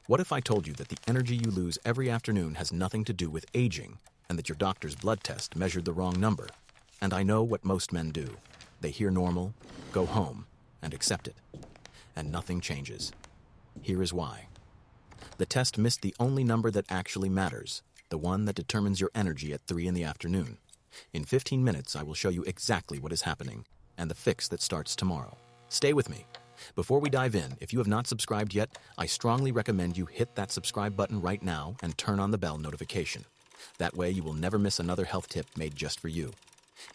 What if I told you that the energy you lose every afternoon has nothing to do with aging, and that your doctor's blood test measured the wrong number? And I know what most men do. They hear normal, go home, and accept it. And nothing changes. Here is why. The test missed the only number that actually matters, the one that determines your energy at 3 in the afternoon. In 15 minutes, I will show you exactly what is happening, and the fix that starts tomorrow. Stay with me. Before we dive in, if you have not subscribed yet, I strongly recommend you hit that subscribe button right now and turn on the bell notification. That way you will never miss another health tip made just for you.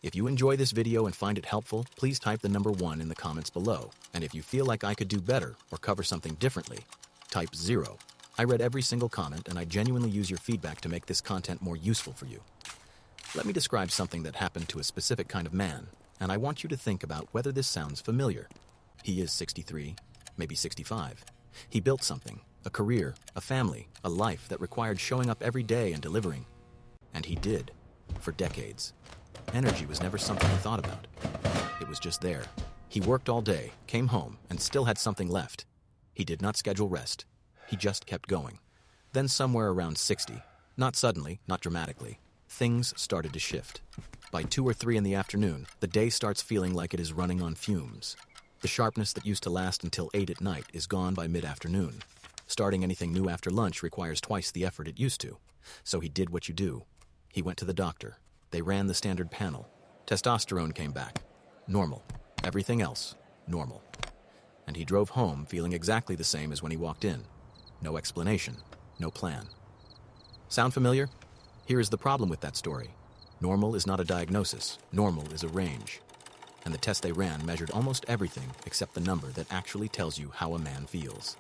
If you enjoy this video and find it helpful, please type the number 1 in the comments below. And if you feel like I could do better or cover something differently, type 0. I read every single comment and I genuinely use your feedback to make this content more useful for you. Let me describe something that happened to a specific kind of man, and I want you to think about whether this sounds familiar. He is 63, maybe 65. He built something, a career, a family, a life that required showing up every day and delivering. And he did, for decades. Energy was never something he thought about. It was just there. He worked all day, came home, and still had something left. He did not schedule rest. He just kept going. Then somewhere around 60, not suddenly, not dramatically, things started to shift. By 2 or 3 in the afternoon, the day starts feeling like it is running on fumes. The sharpness that used to last until 8 at night is gone by mid-afternoon. Starting anything new after lunch requires twice the effort it used to. So he did what you do. He went to the doctor. They ran the standard panel. Testosterone came back. Normal. Everything else, normal. And he drove home feeling exactly the same as when he walked in. No explanation, no plan. Sound familiar? Here is the problem with that story. Normal is not a diagnosis. Normal is a range. And the test they ran measured almost everything except the number that actually tells you how a man feels.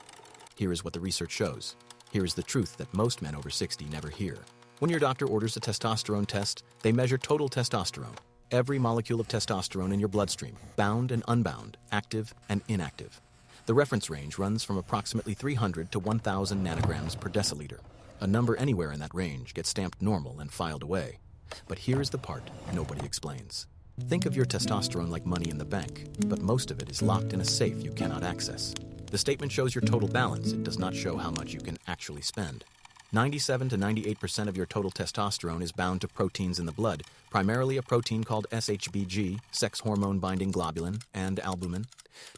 Here is what the research shows. Here is the truth that most men over 60 never hear. When your doctor orders a testosterone test, they measure total testosterone, every molecule of testosterone in your bloodstream, bound and unbound, active and inactive. The reference range runs from approximately 300 to 1,000 nanograms per deciliter. A number anywhere in that range gets stamped normal and filed away. But here is the part nobody explains. Think of your testosterone like money in the bank, but most of it is locked in a safe you cannot access. The statement shows your total balance. It does not show how much you can actually spend. 97 to 98% of your total testosterone is bound to proteins in the blood, primarily a protein called SHBG, Sex Hormone Binding Globulin, and albumin.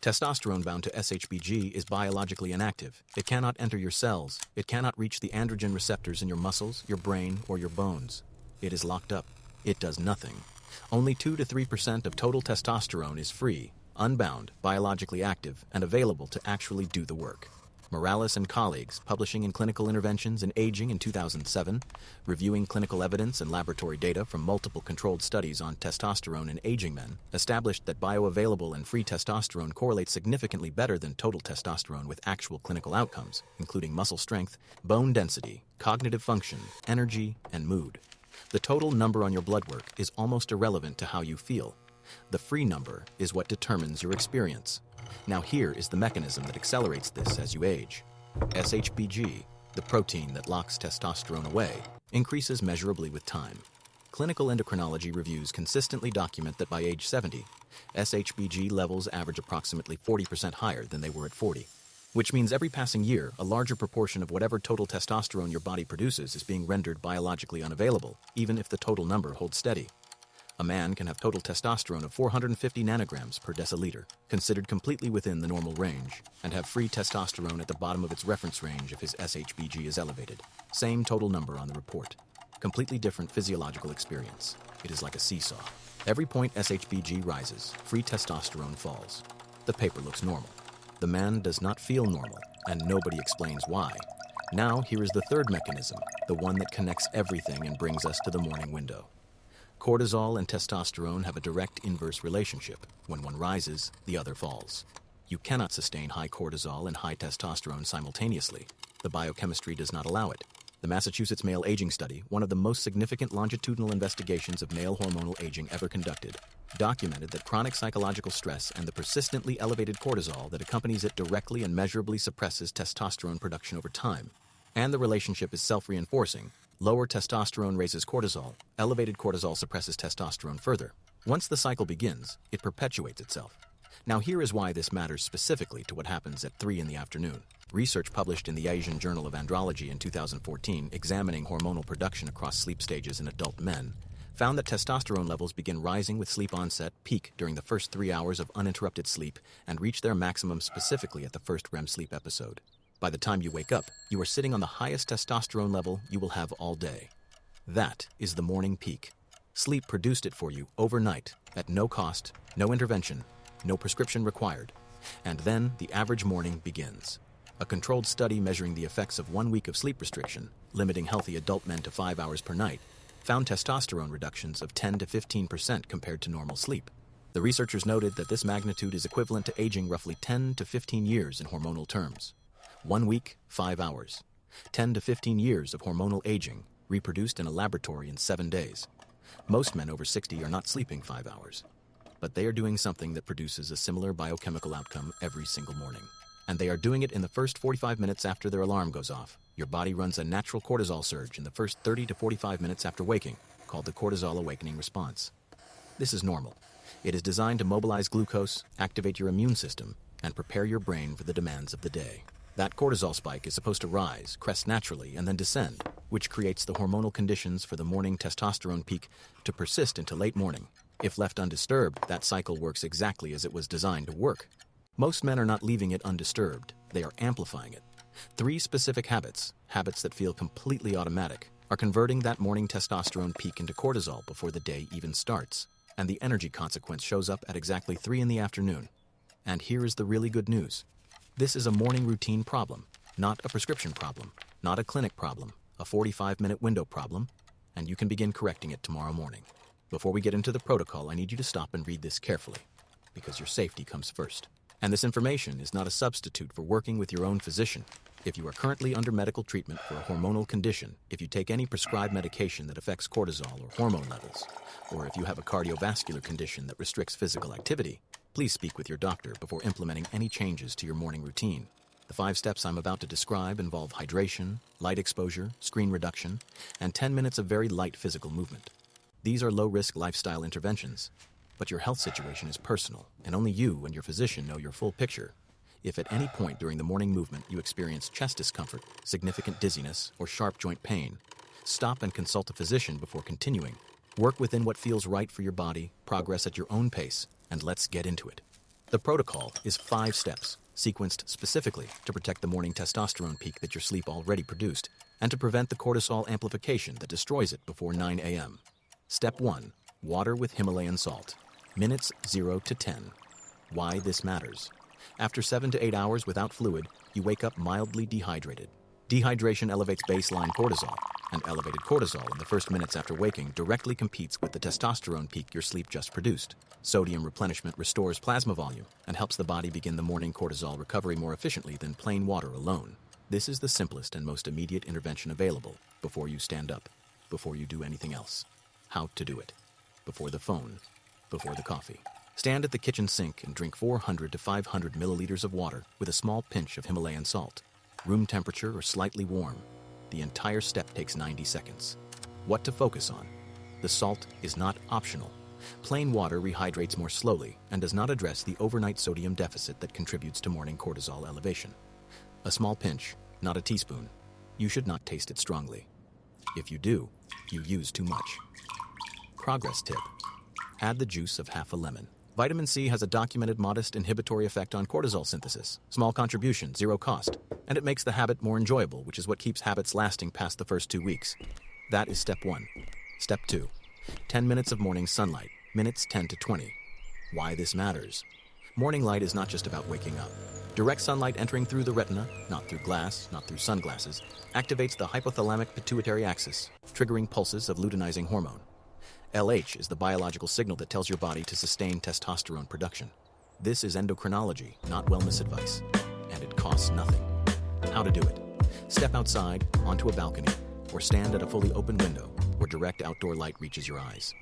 Testosterone bound to SHBG is biologically inactive. It cannot enter your cells. It cannot reach the androgen receptors in your muscles, your brain, or your bones. It is locked up. It does nothing. Only 2 to 3% of total testosterone is free, unbound, biologically active, and available to actually do the work. Morales and colleagues, publishing in Clinical Interventions in Aging in 2007, reviewing clinical evidence and laboratory data from multiple controlled studies on testosterone in aging men, established that bioavailable and free testosterone correlates significantly better than total testosterone with actual clinical outcomes, including muscle strength, bone density, cognitive function, energy, and mood. The total number on your blood work is almost irrelevant to how you feel. The free number is what determines your experience. Now here is the mechanism that accelerates this as you age. SHBG, the protein that locks testosterone away, increases measurably with time. Clinical endocrinology reviews consistently document that by age 70, SHBG levels average approximately 40% higher than they were at 40, which means every passing year, a larger proportion of whatever total testosterone your body produces is being rendered biologically unavailable, even if the total number holds steady. A man can have total testosterone of 450 nanograms per deciliter, considered completely within the normal range, and have free testosterone at the bottom of its reference range if his SHBG is elevated. Same total number on the report. Completely different physiological experience. It is like a seesaw. Every point SHBG rises, free testosterone falls. The paper looks normal. The man does not feel normal, and nobody explains why. Now here is the third mechanism, the one that connects everything and brings us to the morning window. Cortisol and testosterone have a direct inverse relationship. When one rises, the other falls. You cannot sustain high cortisol and high testosterone simultaneously. The biochemistry does not allow it. The Massachusetts Male Aging Study, one of the most significant longitudinal investigations of male hormonal aging ever conducted, documented that chronic psychological stress and the persistently elevated cortisol that accompanies it directly and measurably suppresses testosterone production over time. And the relationship is self-reinforcing. Lower testosterone raises cortisol. Elevated cortisol suppresses testosterone further. Once the cycle begins, it perpetuates itself. Now here is why this matters specifically to what happens at 3 in the afternoon. Research published in the Asian Journal of Andrology in 2014, examining hormonal production across sleep stages in adult men, found that testosterone levels begin rising with sleep onset, peak during the first 3 hours of uninterrupted sleep, and reach their maximum specifically at the first REM sleep episode. By the time you wake up, you are sitting on the highest testosterone level you will have all day. That is the morning peak. Sleep produced it for you overnight, at no cost, no intervention, no prescription required. And then the average morning begins. A controlled study measuring the effects of 1 week of sleep restriction, limiting healthy adult men to 5 hours per night, found testosterone reductions of 10 to 15% compared to normal sleep. The researchers noted that this magnitude is equivalent to aging roughly 10 to 15 years in hormonal terms. 1 week, 5 hours. 10 to 15 years of hormonal aging, reproduced in a laboratory in 7 days. Most men over 60 are not sleeping 5 hours, but they are doing something that produces a similar biochemical outcome every single morning. And they are doing it in the first 45 minutes after their alarm goes off. Your body runs a natural cortisol surge in the first 30 to 45 minutes after waking, called the cortisol awakening response. This is normal. It is designed to mobilize glucose, activate your immune system, and prepare your brain for the demands of the day. That cortisol spike is supposed to rise, crest naturally, and then descend, which creates the hormonal conditions for the morning testosterone peak to persist into late morning. If left undisturbed, that cycle works exactly as it was designed to work. Most men are not leaving it undisturbed, they are amplifying it. 3 specific habits that feel completely automatic, are converting that morning testosterone peak into cortisol before the day even starts. And the energy consequence shows up at exactly 3 in the afternoon. And here is the really good news. This is a morning routine problem, not a prescription problem, not a clinic problem, a 45-minute window problem, and you can begin correcting it tomorrow morning. Before we get into the protocol, I need you to stop and read this carefully, because your safety comes first. And this information is not a substitute for working with your own physician. If you are currently under medical treatment for a hormonal condition, if you take any prescribed medication that affects cortisol or hormone levels, or if you have a cardiovascular condition that restricts physical activity, please speak with your doctor before implementing any changes to your morning routine. The 5 steps I'm about to describe involve hydration, light exposure, screen reduction, and 10 minutes of very light physical movement. These are low-risk lifestyle interventions, but your health situation is personal, and only you and your physician know your full picture. If at any point during the morning movement you experience chest discomfort, significant dizziness, or sharp joint pain, stop and consult a physician before continuing. Work within what feels right for your body, progress at your own pace, and let's get into it. The protocol is 5 steps, sequenced specifically to protect the morning testosterone peak that your sleep already produced, and to prevent the cortisol amplification that destroys it before 9 a.m. Step 1. Water with Himalayan salt. Minutes 0 to 10. Why this matters. After 7 to 8 hours without fluid, you wake up mildly dehydrated. Dehydration elevates baseline cortisol, and elevated cortisol in the first minutes after waking directly competes with the testosterone peak your sleep just produced. Sodium replenishment restores plasma volume and helps the body begin the morning cortisol recovery more efficiently than plain water alone. This is the simplest and most immediate intervention available before you stand up, before you do anything else. How to do it. Before the phone, before the coffee. Stand at the kitchen sink and drink 400 to 500 milliliters of water with a small pinch of Himalayan salt. Room temperature or slightly warm. The entire step takes 90 seconds. What to focus on? The salt is not optional. Plain water rehydrates more slowly and does not address the overnight sodium deficit that contributes to morning cortisol elevation. A small pinch, not a teaspoon. You should not taste it strongly. If you do, you use too much. Progress tip. Add the juice of half a lemon. Vitamin C has a documented modest inhibitory effect on cortisol synthesis. Small contribution, 0 cost. And it makes the habit more enjoyable, which is what keeps habits lasting past the first 2 weeks. That is step 1. Step 2. 10 minutes of morning sunlight. Minutes 10 to 20. Why this matters. Morning light is not just about waking up. Direct sunlight entering through the retina, not through glass, not through sunglasses, activates the hypothalamic pituitary axis, triggering pulses of luteinizing hormone. LH is the biological signal that tells your body to sustain testosterone production. This is endocrinology, not wellness advice, and it costs nothing. How to do it. Step outside, onto a balcony, or stand at a fully open window where direct outdoor light reaches your eyes.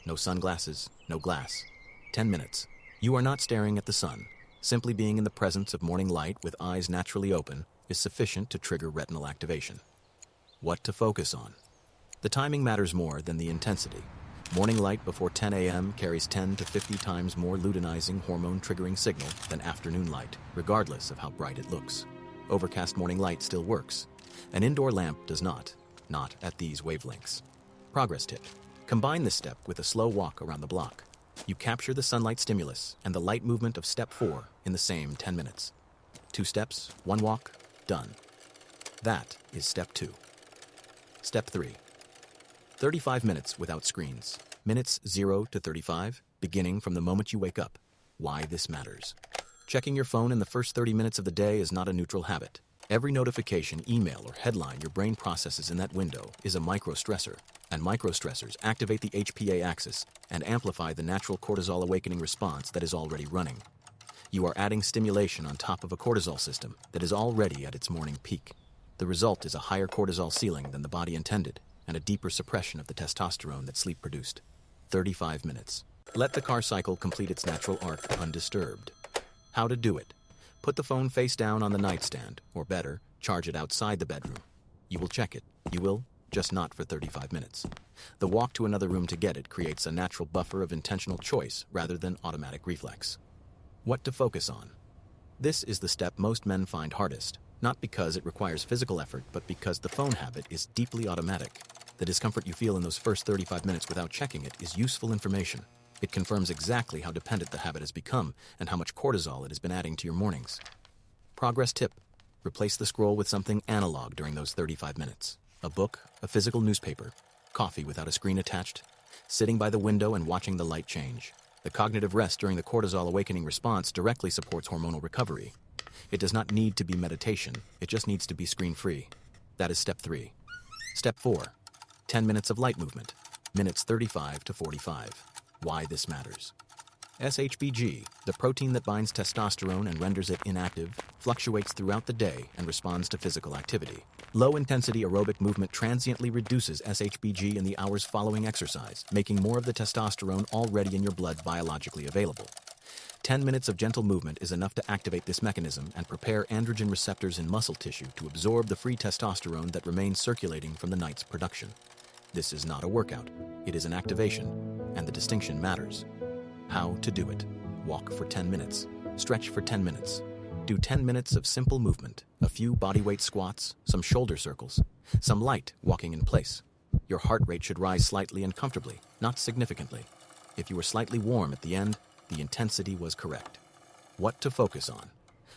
No sunglasses, no glass. 10 minutes. You are not staring at the sun. Simply being in the presence of morning light with eyes naturally open is sufficient to trigger retinal activation. What to focus on. The timing matters more than the intensity. Morning light before 10 a.m. carries 10 to 50 times more luteinizing hormone-triggering signal than afternoon light, regardless of how bright it looks. Overcast morning light still works. An indoor lamp does not at these wavelengths. Progress tip. Combine this step with a slow walk around the block. You capture the sunlight stimulus and the light movement of step 4 in the same 10 minutes. 2 steps, 1 walk, done. That is step 2. Step 3. 35 minutes without screens. Minutes 0 to 35, beginning from the moment you wake up. Why this matters. Checking your phone in the first 30 minutes of the day is not a neutral habit. Every notification, email, or headline your brain processes in that window is a microstressor, and microstressors activate the HPA axis and amplify the natural cortisol awakening response that is already running. You are adding stimulation on top of a cortisol system that is already at its morning peak. The result is a higher cortisol ceiling than the body intended, and a deeper suppression of the testosterone that sleep produced. 35 minutes. Let the car cycle complete its natural arc undisturbed. How to do it. Put the phone face down on the nightstand, or better, charge it outside the bedroom. You will check it. You will, just not for 35 minutes. The walk to another room to get it creates a natural buffer of intentional choice rather than automatic reflex. What to focus on. This is the step most men find hardest, not because it requires physical effort, but because the phone habit is deeply automatic. The discomfort you feel in those first 35 minutes without checking it is useful information. It confirms exactly how dependent the habit has become and how much cortisol it has been adding to your mornings. Progress tip. Replace the scroll with something analog during those 35 minutes. A book, a physical newspaper, coffee without a screen attached, sitting by the window and watching the light change. The cognitive rest during the cortisol awakening response directly supports hormonal recovery. It does not need to be meditation, it just needs to be screen-free. That is step 3. Step 4. 10 minutes of light movement, minutes 35 to 45. Why this matters. SHBG, the protein that binds testosterone and renders it inactive, fluctuates throughout the day and responds to physical activity. Low-intensity aerobic movement transiently reduces SHBG in the hours following exercise, making more of the testosterone already in your blood biologically available. 10 minutes of gentle movement is enough to activate this mechanism and prepare androgen receptors in muscle tissue to absorb the free testosterone that remains circulating from the night's production. This is not a workout, it is an activation, and the distinction matters. How to do it. Walk for 10 minutes. Stretch for 10 minutes. Do 10 minutes of simple movement, a few bodyweight squats, some shoulder circles, some light walking in place. Your heart rate should rise slightly and comfortably, not significantly. If you were slightly warm at the end, the intensity was correct. What to focus on.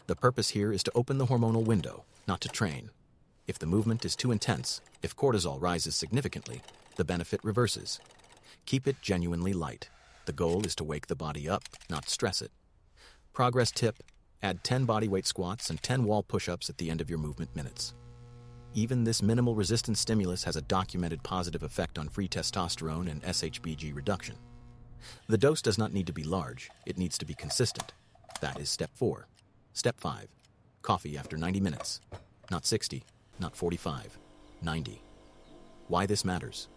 The purpose here is to open the hormonal window, not to train. If the movement is too intense, if cortisol rises significantly, the benefit reverses. Keep it genuinely light. The goal is to wake the body up, not stress it. Progress tip, add 10 bodyweight squats and 10 wall push-ups at the end of your movement minutes. Even this minimal resistance stimulus has a documented positive effect on free testosterone and SHBG reduction. The dose does not need to be large, it needs to be consistent. That is step 4. Step 5, coffee after 90 minutes. Not 60, not 45, 90. Why this matters.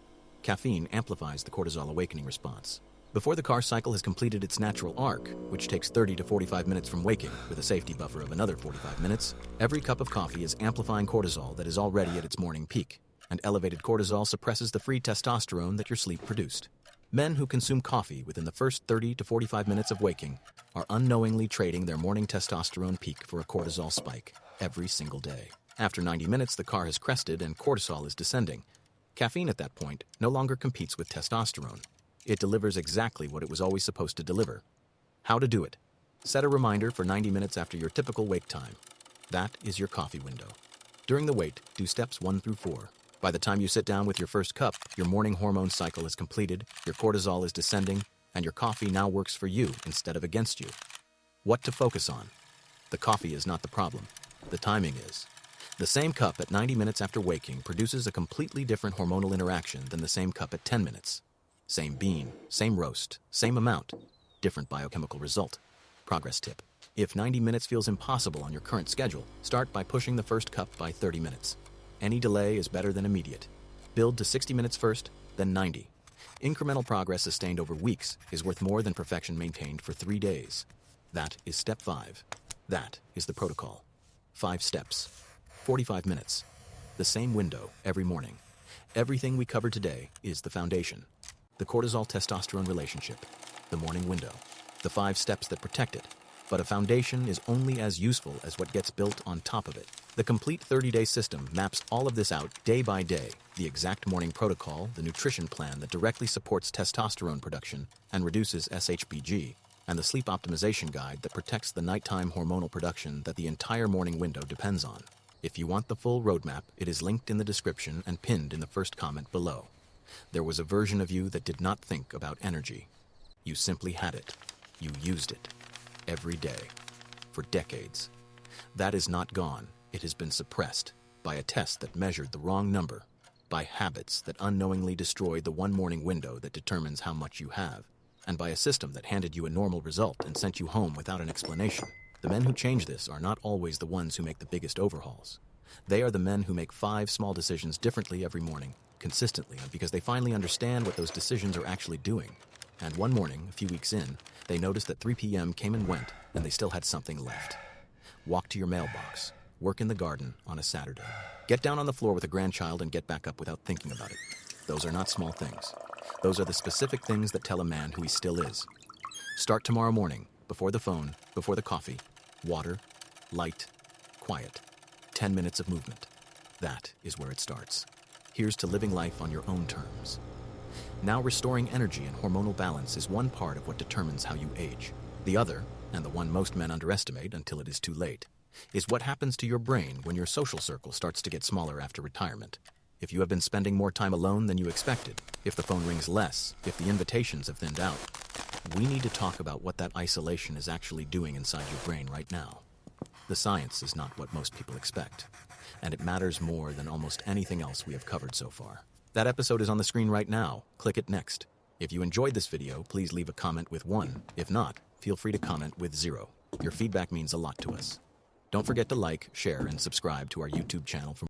Caffeine amplifies the cortisol awakening response. Before the car cycle has completed its natural arc, which takes 30 to 45 minutes from waking, with a safety buffer of another 45 minutes, every cup of coffee is amplifying cortisol that is already at its morning peak, and elevated cortisol suppresses the free testosterone that your sleep produced. Men who consume coffee within the first 30 to 45 minutes of waking are unknowingly trading their morning testosterone peak for a cortisol spike every single day. After 90 minutes, the car has crested and cortisol is descending. Caffeine at that point no longer competes with testosterone. It delivers exactly what it was always supposed to deliver. How to do it. Set a reminder for 90 minutes after your typical wake time. That is your coffee window. During the wait, do steps 1 through 4. By the time you sit down with your first cup, your morning hormone cycle is completed, your cortisol is descending, and your coffee now works for you instead of against you. What to focus on. The coffee is not the problem. The timing is. The same cup at 90 minutes after waking produces a completely different hormonal interaction than the same cup at 10 minutes. Same bean, same roast, same amount, different biochemical result. Progress tip. If 90 minutes feels impossible on your current schedule, start by pushing the first cup by 30 minutes. Any delay is better than immediate. Build to 60 minutes first, then 90. Incremental progress sustained over weeks is worth more than perfection maintained for 3 days. That is step 5. That is the protocol. 5 steps. 45 minutes. The same window every morning. Everything we covered today is the foundation. The cortisol-testosterone relationship, the morning window, the 5 steps that protect it. But a foundation is only as useful as what gets built on top of it. The complete 30-day system maps all of this out day by day, the exact morning protocol, the nutrition plan that directly supports testosterone production and reduces SHBG, and the sleep optimization guide that protects the nighttime hormonal production that the entire morning window depends on. If you want the full roadmap, it is linked in the description and pinned in the first comment below. There was a version of you that did not think about energy. You simply had it. You used it. Every day. For decades. That is not gone. It has been suppressed by a test that measured the wrong number, by habits that unknowingly destroyed the one morning window that determines how much you have, and by a system that handed you a normal result and sent you home without an explanation. The men who change this are not always the ones who make the biggest overhauls. They are the men who make 5 small decisions differently every morning, consistently, and because they finally understand what those decisions are actually doing. And one morning, a few weeks in, they noticed that 3 p.m. came and went, and they still had something left. Walk to your mailbox. Work in the garden on a Saturday. Get down on the floor with a grandchild and get back up without thinking about it. Those are not small things. Those are the specific things that tell a man who he still is. Start tomorrow morning, before the phone, before the coffee, water, light, quiet. 10 minutes of movement. That is where it starts. Here's to living life on your own terms. Now, restoring energy and hormonal balance is one part of what determines how you age. The other, and the one most men underestimate until it is too late, is what happens to your brain when your social circle starts to get smaller after retirement. If you have been spending more time alone than you expected, if the phone rings less, if the invitations have thinned out, we need to talk about what that isolation is actually doing inside your brain right now. The science is not what most people expect, and it matters more than almost anything else we have covered so far. That episode is on the screen right now. Click it next. If you enjoyed this video, please leave a comment with 1. If not, feel free to comment with 0. Your feedback means a lot to us. Don't forget to like, share, and subscribe to our YouTube channel for